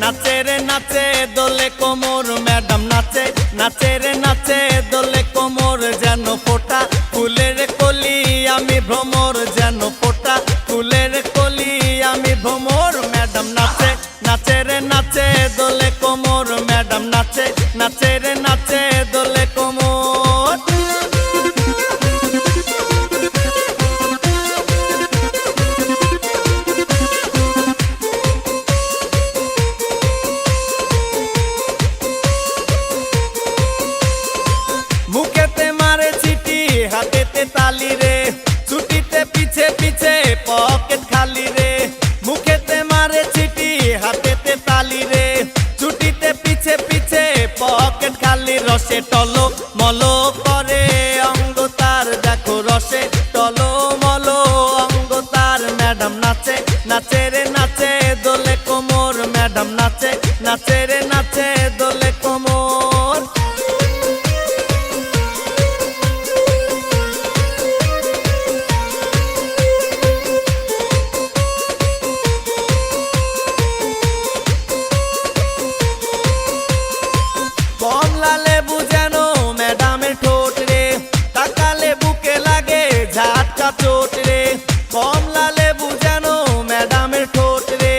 নাচে রে নাচে দোলে কোমর ম্যাডাম নাচে নাচে রে নাচে দোলে কোমর যেন ফোটা ফুলের কলি আমি ভ্রমর যেন ফোটা ফুলের কলি আমি ভ্রমর ম্যাডাম নাচে নাচে রে নাচে দোলে কোমর ম্যাডাম নাচে নাচে রে নাচে দোলে কোমর। মুখেতে মারে চিঠি হাতেতে তালি রে ছুটিতে পিছে পিছে পকেট খালি রে মুখেতে মারে চিঠি হাতেতে তালি রে ছুটিতে পিছে পিছে পকেট খালি রসে টলো মলো করে অঙ্গ তার দেখো রসে টলো মলো অঙ্গ তার ম্যাডাম নাচে নাচে রে নাচে দোলে কোমর ম্যাডাম নাচে নাচে রে নাচে দোলে কোমর। কমলা লেবু যেন ম্যাডামের ঠোঁট রে তাকালে বুকে লাগে ঝাটকা চোট রে কমলা লেবু যেন ম্যাডামের ঠোঁট রে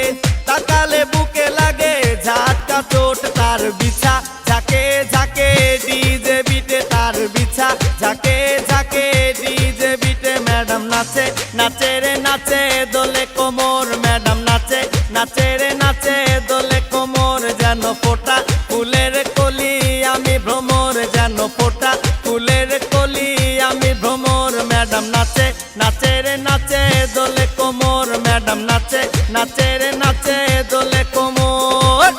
তাকালে বুকে লাগে ঝাটকা চোট তার বিছা ঝাঁকে ঝাঁকে ডিজে বিটে তার বিছা ঝাঁকে ঝাঁকে ডিজে বিটে ম্যাডাম নাচে নাচে রে নাচে দোলে কোমর ম্যাডাম নাচে নাচে রে নাচে দোলে কোমর যেন ফোটা ফুলের কলি আমি ভ্রমর যেন ফোটা ফুলের কলি আমি ভ্রমর ম্যাডাম নাচে নাচে রে নাচে দোলে কোমর ম্যাডাম নাচে নাচে রে নাচে দোলে কোমর।